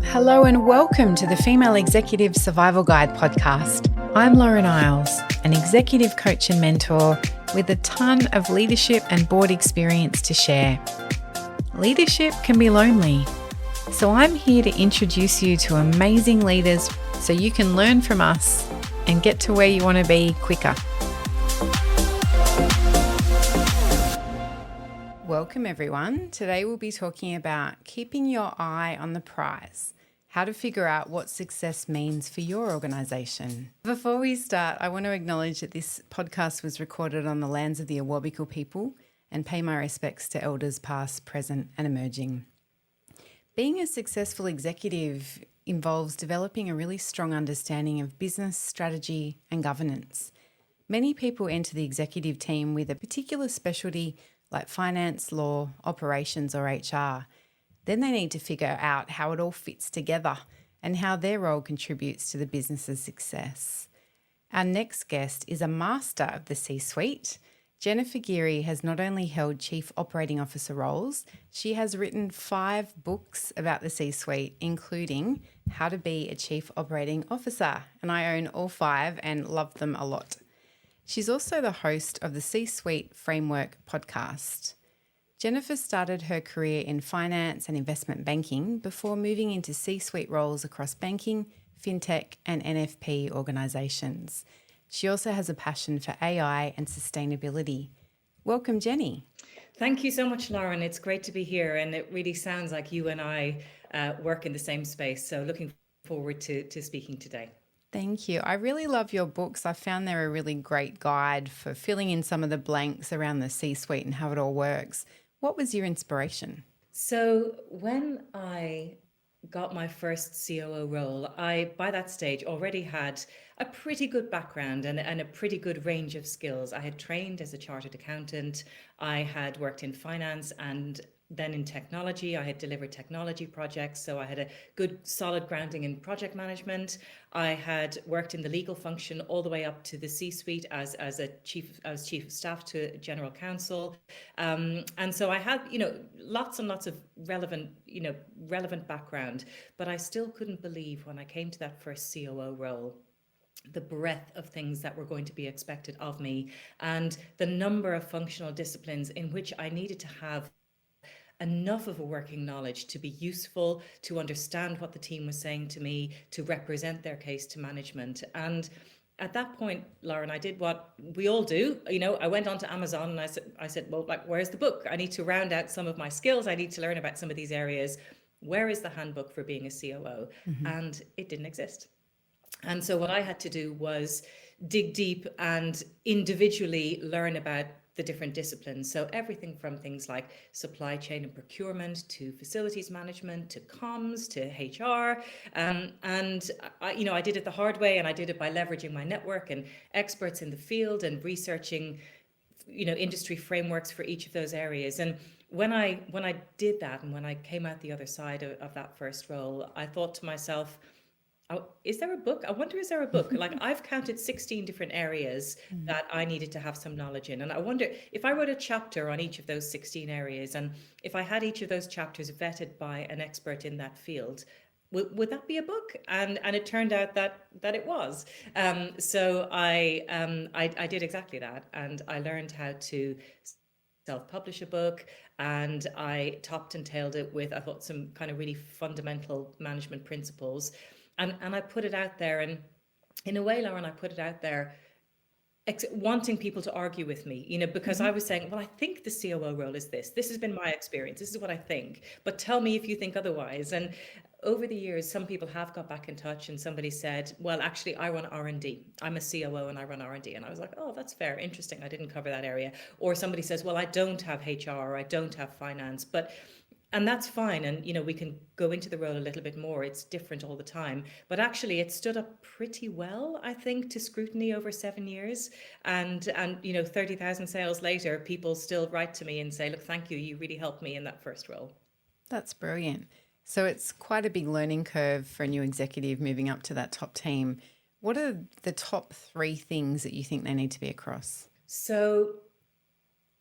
Hello and welcome to the Female Executive Survival Guide podcast. I'm Lauren Eyles, an executive coach and mentor with a ton of leadership and board experience to share. Leadership can be lonely, so I'm here to introduce you to amazing leaders so you can learn from us and get to where you want to be quicker. Welcome everyone. Today we'll be talking about keeping your eye on the prize, how to figure out what success means for your organisation. Before we start, I want to acknowledge that this podcast was recorded on the lands of the Awabakal people and pay my respects to elders past, present and emerging. Being a successful executive involves developing a really strong understanding of business, strategy and governance. Many people enter the executive team with a particular specialty like finance, law, operations or HR. Then they need to figure out how it all fits together and how their role contributes to the business's success. Our next guest is a master of the C-suite. Jennifer Geary has not only held Chief Operating Officer roles, she has written 5 books about the C-suite, including How to Be a Chief Operating Officer. And I own all 5 and love them a lot. She's also the host of the C-Suite Framework podcast. Jennifer started her career in finance and investment banking before moving into C-suite roles across banking, fintech and NFP organisations. She also has a passion for AI and sustainability. Welcome, Jenny. Thank you so much, Lauren. It's great to be here, and it really sounds like you and I work in the same space. So looking forward to speaking today. Thank you. I really love your books. I found they're a really great guide for filling in some of the blanks around the C-suite and how it all works. What was your inspiration? So when I got my first COO role, I, by that stage, already had a pretty good background and a pretty good range of skills. I had trained as a chartered accountant. I had worked in finance and then in technology. I had delivered technology projects, so I had a good solid grounding in project management. I had worked in the legal function all the way up to the C-suite as chief of staff to general counsel, and so I had lots and lots of relevant background. But I still couldn't believe when I came to that first COO role the breadth of things that were going to be expected of me and the number of functional disciplines in which I needed to have enough of a working knowledge to be useful, to understand what the team was saying to me, to represent their case to management. And at that point, Lauren, I did what we all do. I went onto Amazon and I said, well, where's the book? I need to round out some of my skills. I need to learn about some of these areas. Where is the handbook for being a COO? Mm-hmm. And it didn't exist. And so what I had to do was dig deep and individually learn about the different disciplines. So everything from things like supply chain and procurement to facilities management to comms to HR. And I did it the hard way, and I did it by leveraging my network and experts in the field and researching, industry frameworks for each of those areas. And when I did that, and when I came out the other side of that first role, I thought to myself, oh, is there a book? I wonder, is there a book? I've counted 16 different areas that I needed to have some knowledge in. And I wonder if I wrote a chapter on each of those 16 areas, and if I had each of those chapters vetted by an expert in that field, would that be a book? And it turned out that it was. So I did exactly that. And I learned how to self-publish a book, and I topped and tailed it with, I thought, some kind of really fundamental management principles. And I put it out there, and in a way, Lauren, I put it out there wanting people to argue with me, because I was saying, well, I think the COO role is this. This has been my experience. This is what I think. But tell me if you think otherwise. And over the years, some people have got back in touch, and somebody said, well, actually, I run R&D. I'm a COO and I run R&D. And I was like, oh, that's fair. Interesting. I didn't cover that area. Or somebody says, well, I don't have HR or I don't have finance. And that's fine. And, we can go into the role a little bit more. It's different all the time. But actually, it stood up pretty well, I think, to scrutiny over 7 years. And 30,000 sales later, people still write to me and say, look, thank you. You really helped me in that first role. That's brilliant. So it's quite a big learning curve for a new executive moving up to that top team. What are the top 3 things that you think they need to be across? So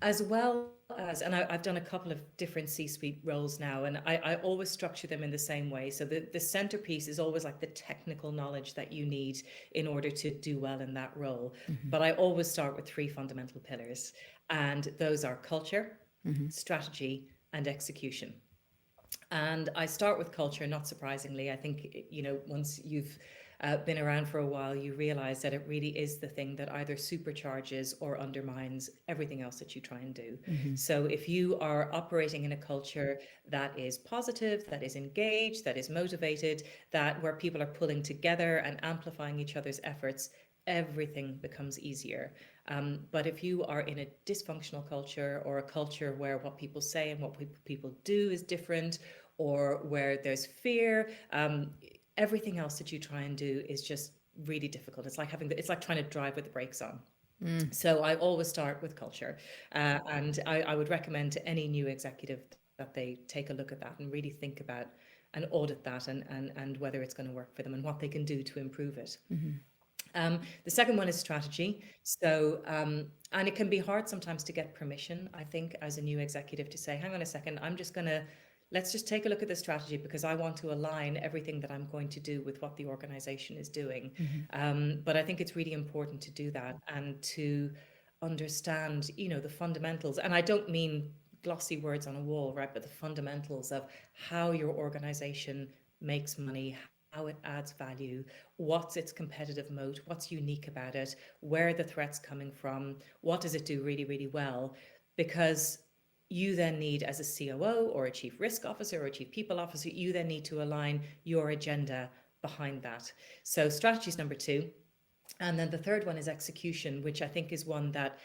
As well as, and I've done a couple of different C-suite roles now, and I always structure them in the same way. So the centerpiece is always like the technical knowledge that you need in order to do well in that role. Mm-hmm. But I always start with three fundamental pillars, and those are culture, Mm-hmm. strategy, and execution. And I start with culture, not surprisingly. I think, once you've been around for a while, you realize that it really is the thing that either supercharges or undermines everything else that you try and do. Mm-hmm. So if you are operating in a culture that is positive, that is engaged, that is motivated, that where people are pulling together and amplifying each other's efforts, everything becomes easier. But if you are in a dysfunctional culture, or a culture where what people say and what people do is different, or where there's fear, everything else that you try and do is just really difficult. It's like trying to drive with the brakes on. So I always start with culture, and I would recommend to any new executive that they take a look at that and really think about and audit that, and whether it's going to work for them and what they can do to improve it. The second one is strategy. So, and it can be hard sometimes to get permission, I think, as a new executive to say, hang on a second, let's just take a look at the strategy, because I want to align everything that I'm going to do with what the organization is doing. But I think it's really important to do that and to understand, the fundamentals. And I don't mean glossy words on a wall, right? But the fundamentals of how your organization makes money, how it adds value, what's its competitive moat, what's unique about it, where are the threats coming from, what does it do really, really well? Because you then need, as a COO or a chief risk officer or a chief people officer, you then need to align your agenda behind that. So strategy is number two. And then the third one is execution, which I think is one that,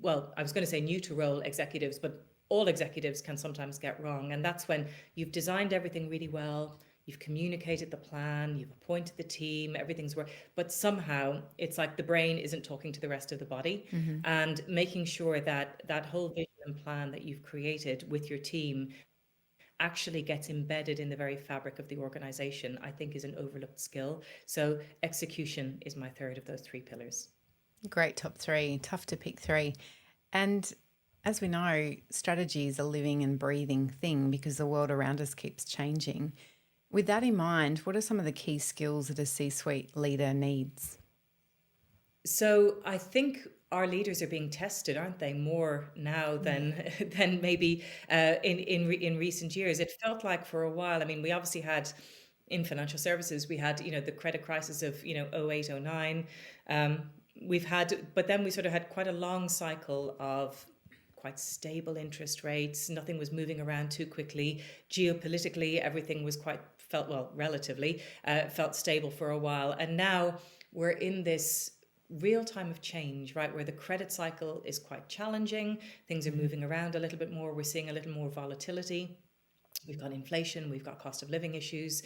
well, I was going to say new to role executives, but all executives can sometimes get wrong. And that's when you've designed everything really well, you've communicated the plan, you've appointed the team, everything's work, but somehow it's like the brain isn't talking to the rest of the body. And making sure that that whole vision and plan that you've created with your team actually gets embedded in the very fabric of the organization, I think is an overlooked skill. So execution is my third of those three pillars. Great top three. Tough to pick three. And as we know, strategy is a living and breathing thing because the world around us keeps changing. With that in mind, what are some of the key skills that a C-suite leader needs? So I think our leaders are being tested, aren't they, more now than maybe in recent years. It felt like for a while. I mean, we obviously had in financial services, we had the credit crisis of 08, 09. We've had, but then we sort of had quite a long cycle of quite stable interest rates. Nothing was moving around too quickly. Geopolitically, everything was relatively felt stable for a while. And now we're in this real time of change, right, where the credit cycle is quite challenging. Things are moving around a little bit more. We're seeing a little more volatility. We've got inflation, we've got cost of living issues,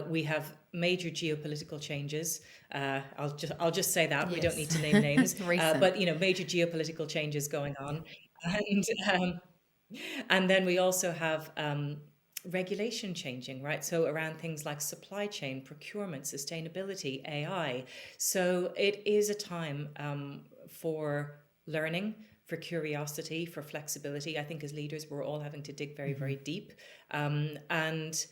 we have major geopolitical changes. I'll just say that. Yes. We don't need to name names, but major geopolitical changes going on, and then we also have regulation changing, right? So around things like supply chain, procurement, sustainability, AI. So it is a time for learning, for curiosity, for flexibility. I think as leaders, we're all having to dig very, very deep, and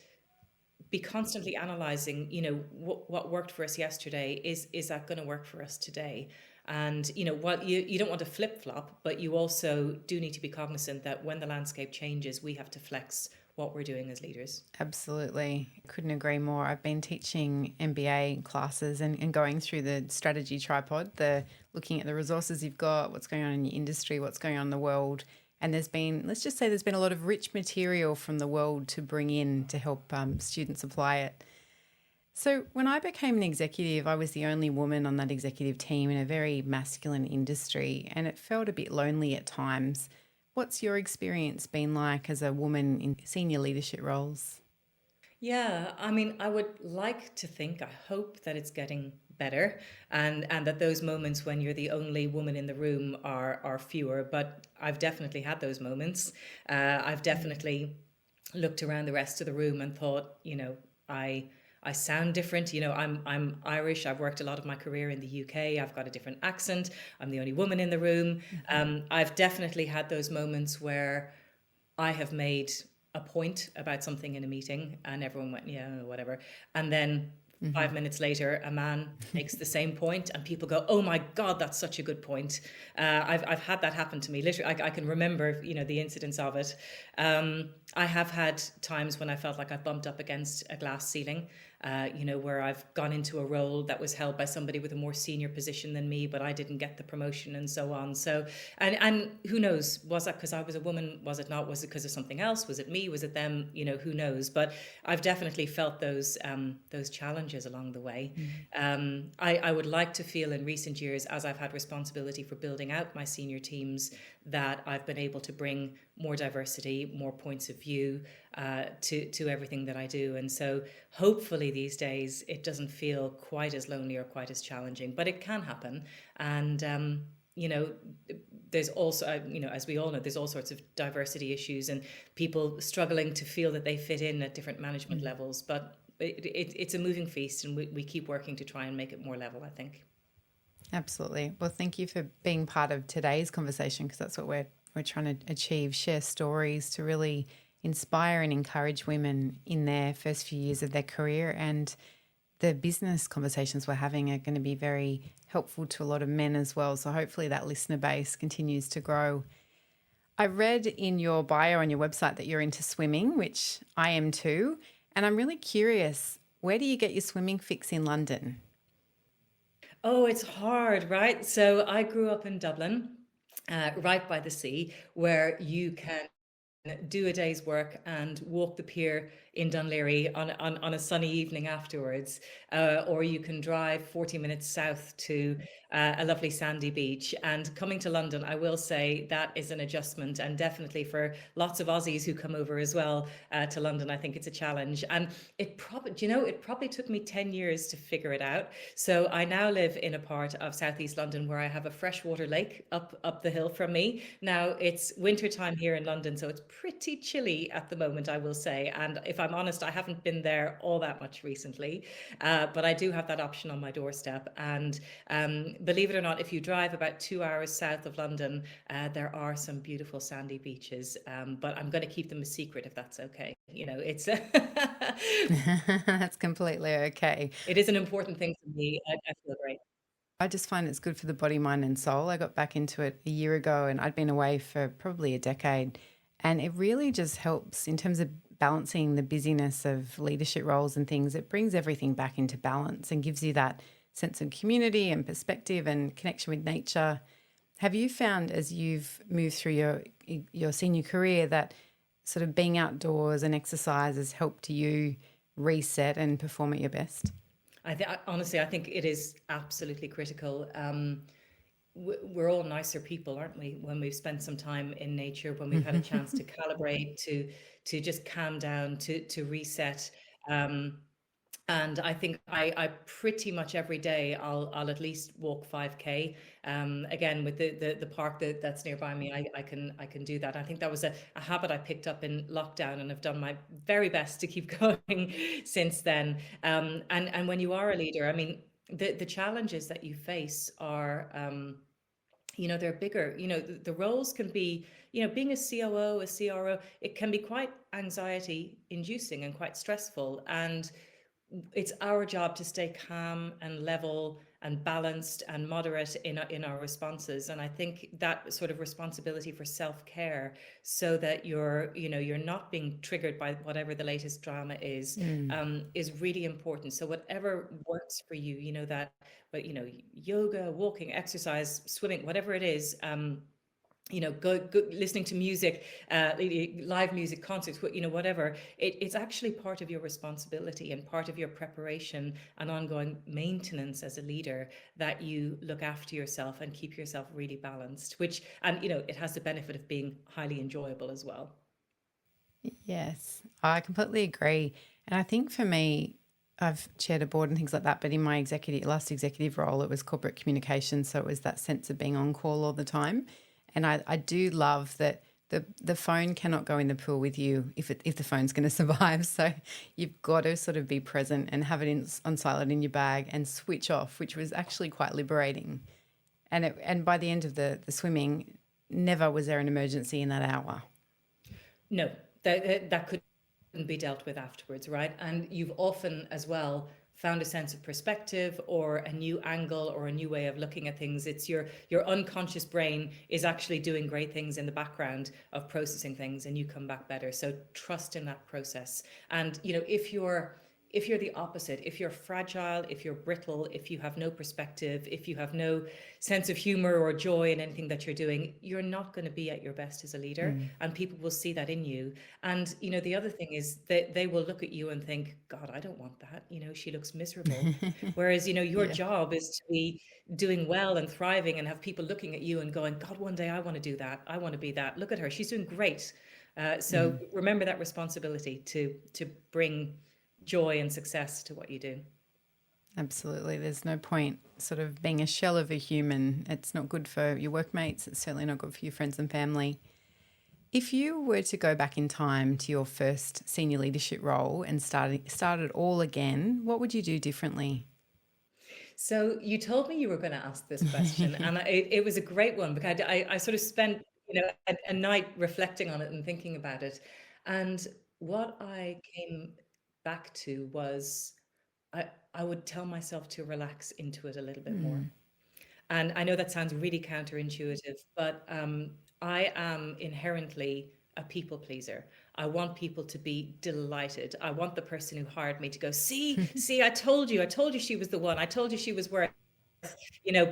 be constantly analyzing, what worked for us yesterday, is that going to work for us today? And, what you don't want to flip flop, but you also do need to be cognizant that when the landscape changes, we have to flex what we're doing as leaders. Absolutely. Couldn't agree more. I've been teaching MBA classes and going through the strategy tripod, looking at the resources you've got, what's going on in your industry, what's going on in the world. And there's been a lot of rich material from the world to bring in to help students apply it. So when I became an executive, I was the only woman on that executive team in a very masculine industry, and it felt a bit lonely at times. What's your experience been like as a woman in senior leadership roles? Yeah, I mean, I would like to think, I hope that it's getting better, and that those moments when you're the only woman in the room are fewer, but I've definitely had those moments. I've definitely looked around the rest of the room and thought, I I sound different. I'm Irish. I've worked a lot of my career in the UK. I've got a different accent. I'm the only woman in the room. I've definitely had those moments where I have made a point about something in a meeting and everyone went, yeah, whatever. And then 5 minutes later, a man makes the same point and people go, oh my God, that's such a good point. I've had that happen to me. Literally, I can remember, the incidents of it. I have had times when I felt like I bumped up against a glass ceiling, where I've gone into a role that was held by somebody with a more senior position than me, but I didn't get the promotion and so on. So, and who knows, was that because I was a woman? Was it not? Was it because of something else? Was it me? Was it them? Who knows? But I've definitely felt those challenges along the way. I would like to feel in recent years, as I've had responsibility for building out my senior teams, that I've been able to bring more diversity, more points of view to everything that I do. And so hopefully these days it doesn't feel quite as lonely or quite as challenging, but it can happen. And, there's also, as we all know, there's all sorts of diversity issues and people struggling to feel that they fit in at different management levels. But it's a moving feast, and we keep working to try and make it more level, I think. Absolutely. Well, thank you for being part of today's conversation, because that's what we're trying to achieve, share stories to really inspire and encourage women in their first few years of their career. And the business conversations we're having are going to be very helpful to a lot of men as well. So hopefully that listener base continues to grow. I read in your bio on your website that you're into swimming, which I am too. And I'm really curious, where do you get your swimming fix in London? Oh, it's hard, right? So I grew up in Dublin, right by the sea, where you can do a day's work and walk the pier in Dunleary on a sunny evening afterwards, or you can drive 40 minutes south to a lovely sandy beach. And coming to London, I will say that is an adjustment, and definitely for lots of Aussies who come over as well to London, I think it's a challenge. And it probably took me 10 years to figure it out. So I now live in a part of southeast London where I have a freshwater lake up the hill from me. Now it's winter time here in London, so it's pretty chilly at the moment, I will say. And if I'm honest, I haven't been there all that much recently, but I do have that option on my doorstep. And believe it or not, if you drive about 2 hours south of London, there are some beautiful sandy beaches, but I'm going to keep them a secret if that's okay. It's That's completely okay. it is an important thing for me. I feel great. I just find it's good for the body, mind and soul. I got back into it a year ago and I'd been away for probably a decade. And it really just helps in terms of balancing the busyness of leadership roles and things. It brings everything back into balance and gives you that sense of community and perspective and connection with nature. Have you found, as you've moved through your senior career, that sort of being outdoors and exercise has helped you reset and perform at your best? Honestly, I think it is absolutely critical. We're all nicer people, aren't we, when we've spent some time in nature, when we've had a chance to calibrate, to just calm down, to reset. And I think I pretty much every day I'll at least walk 5K. Again, with the park that's nearby me, I can do that. I think that was a habit I picked up in lockdown, and I've done my very best to keep going since then. And when you are a leader, I mean, the challenges that you face are they're bigger. The roles can be, being a COO, a CRO, it can be quite anxiety inducing and quite stressful. And it's our job to stay calm and level and balanced and moderate in our responses. And I think that sort of responsibility for self-care, so that you're not being triggered by whatever the latest drama is really important. So whatever works for you, but yoga, walking, exercise, swimming, whatever it is, go listening to music, live music, concerts, whatever. It's actually part of your responsibility and part of your preparation and ongoing maintenance as a leader, that you look after yourself and keep yourself really balanced, and it has the benefit of being highly enjoyable as well. Yes, I completely agree. And I think for me, I've chaired a board and things like that, but in my last executive role, it was corporate communications. So it was that sense of being on call all the time. And I do love that The phone cannot go in the pool with you if the phone's going to survive. So you've got to sort of be present and have it on silent in your bag and switch off, which was actually quite liberating. And by the end of the swimming, never was there an emergency in that hour. No, that couldn't be dealt with afterwards, right? And you've often as well found a sense of perspective or a new angle or a new way of looking at things. It's your unconscious brain is actually doing great things in the background of processing things, and you come back better. So trust in that process. And if you're the opposite, if you're fragile, if you're brittle, if you have no perspective, if you have no sense of humor or joy in anything that you're doing, you're not going to be at your best as a leader, and people will see that in you. And the other thing is that they will look at you and think, God, I don't want that, she looks miserable. Whereas your job is to be doing well and thriving and have people looking at you and going, God, one day I want to do that, I want to be that, look at her, she's doing great. So remember that responsibility to bring joy and success to what you do. Absolutely. There's no point sort of being a shell of a human. It's not good for your workmates. It's certainly not good for your friends and family. If you were to go back in time to your first senior leadership role and start it all again, what would you do differently? So you told me you were going to ask this question, and it was a great one because I sort of spent a night reflecting on it and thinking about it. And what I came back to was I would tell myself to relax into it a little bit more. And I know that sounds really counterintuitive, but I am inherently a people pleaser. I want people to be delighted. I want the person who hired me to go, see, I told you she was the one. I told you she was worth,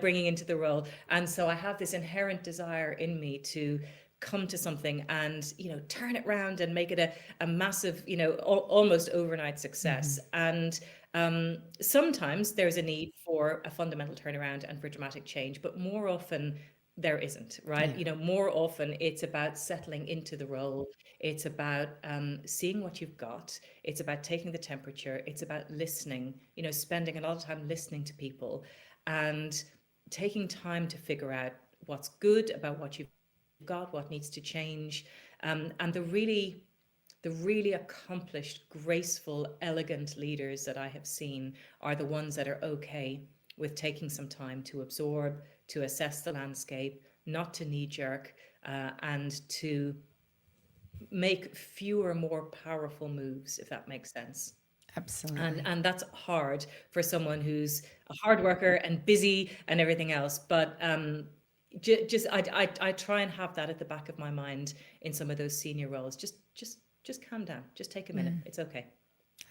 bringing into the role. And so I have this inherent desire in me to come to something and turn it around and make it a massive almost overnight success. And sometimes there's a need for a fundamental turnaround and for dramatic change, but more often there isn't, right? More often it's about settling into the role. It's about seeing what you've got. It's about taking the temperature. It's about listening, spending a lot of time listening to people and taking time to figure out what's good about what you've got, what needs to change. And the really accomplished, graceful, elegant leaders that I have seen are the ones that are okay with taking some time to absorb, to assess the landscape, not to knee jerk, and to make fewer, more powerful moves, if that makes sense. Absolutely. And that's hard for someone who's a hard worker and busy and everything else. But I try and have that at the back of my mind in some of those senior roles. Just calm down. Just take a minute. It's okay.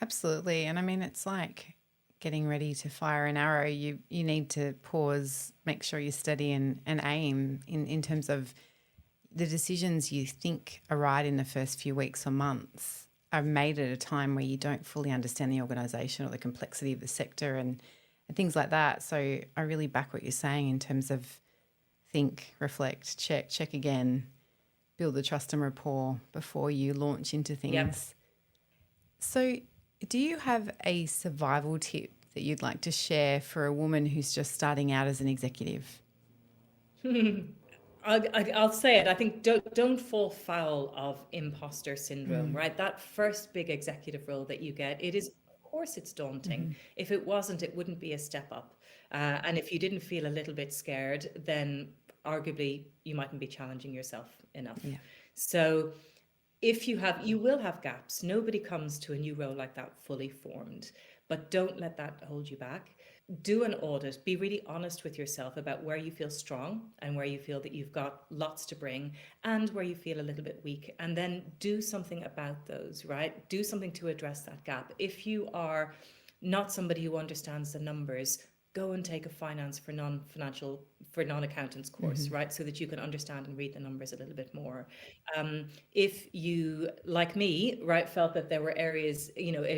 Absolutely. And I mean, it's like getting ready to fire an arrow. You need to pause, make sure you're steady and aim in terms of the decisions you think are right in the first few weeks or months are made at a time where you don't fully understand the organisation or the complexity of the sector and things like that. So I really back what you're saying in terms of think, reflect, check again, build the trust and rapport before you launch into things. Yep. So do you have a survival tip that you'd like to share for a woman who's just starting out as an executive? I'll say it. I think don't fall foul of imposter syndrome, right? That first big executive role that you get, it is, of course, it's daunting. If it wasn't, it wouldn't be a step up. And if you didn't feel a little bit scared, then arguably you mightn't be challenging yourself enough. Yeah. So you will have gaps. Nobody comes to a new role like that fully formed, but don't let that hold you back. Do an audit. Be really honest with yourself about where you feel strong and where you feel that you've got lots to bring and where you feel a little bit weak. And then do something about those, right? Do something to address that gap. If you are not somebody who understands the numbers, go and take a finance for non-accountants course, right? So that you can understand and read the numbers a little bit more. If you, like me, right, felt that there were areas,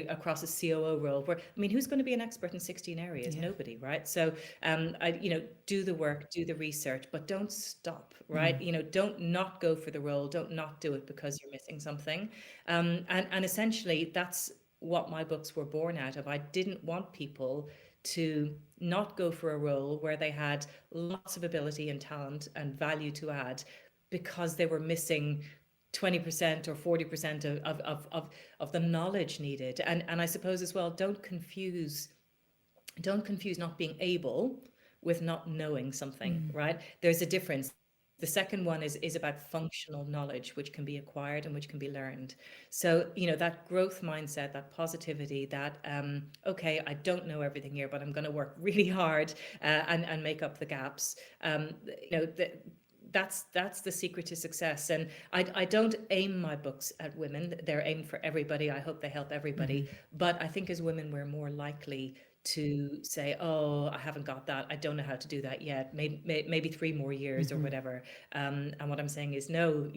across a COO role where, who's going to be an expert in 16 areas? Nobody, right? So, do the work, do the research, but don't stop, right? Don't not go for the role. Don't not do it because you're missing something. And essentially that's what my books were born out of. I didn't want people to not go for a role where they had lots of ability and talent and value to add because they were missing 20% or 40% of the knowledge needed. And I suppose as well, don't confuse not being able with not knowing something, right? There's a difference. The second one is about functional knowledge, which can be acquired and which can be learned. So, that growth mindset, that positivity, that, okay, I don't know everything here, but I'm going to work really hard and make up the gaps. That's the secret to success. And I don't aim my books at women. They're aimed for everybody. I hope they help everybody. But I think as women, we're more likely to say, oh, I haven't got that. I don't know how to do that yet. Maybe 3 more years or whatever. And what I'm saying is, no,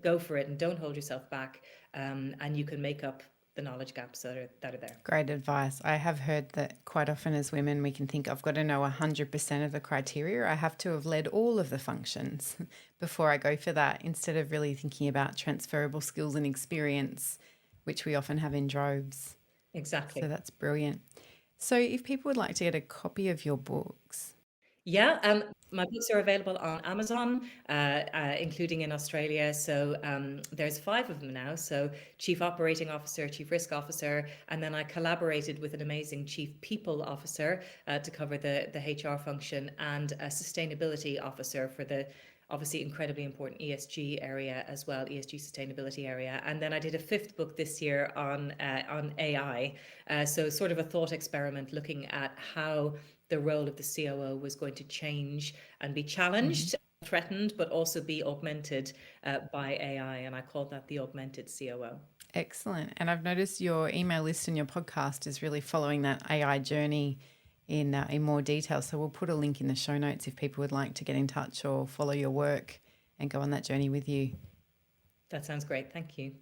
go for it and don't hold yourself back. And you can make up the knowledge gaps that are there. Great advice. I have heard that quite often as women, we can think I've got to know 100% of the criteria. I have to have led all of the functions before I go for that, instead of really thinking about transferable skills and experience, which we often have in droves. Exactly. So that's brilliant. So if people would like to get a copy of your books. Yeah, my books are available on Amazon, including in Australia. So there's 5 of them now. So Chief Operating Officer, Chief Risk Officer, and then I collaborated with an amazing Chief People Officer to cover the HR function, and a Sustainability Officer for the obviously incredibly important ESG area as well, ESG sustainability area. And then I did a 5th book this year on AI. So sort of a thought experiment looking at how the role of the COO was going to change and be challenged, threatened, but also be augmented by AI. And I called that the Augmented COO. Excellent. And I've noticed your email list and your podcast is really following that AI journey in more detail. So we'll put a link in the show notes if people would like to get in touch or follow your work and go on that journey with you. That sounds great. Thank you.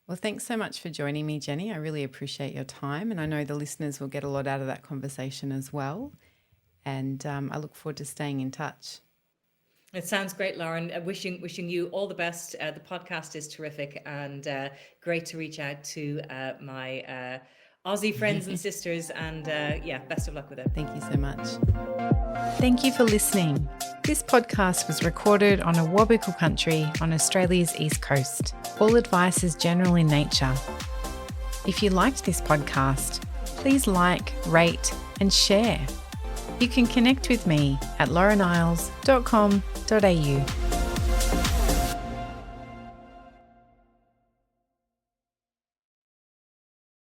Well, thanks so much for joining me, Jenny. I really appreciate your time, and I know the listeners will get a lot out of that conversation as well. And I look forward to staying in touch. It sounds great, Lauren. Wishing you all the best. The podcast is terrific, and great to reach out to my Aussie friends and sisters, and best of luck with it. Thank you so much. Thank you for listening. This podcast was recorded on Awabakal country on Australia's east coast. All advice is general in nature. If you liked this podcast, please like, rate and share. You can connect with me at laureneyles.com.au.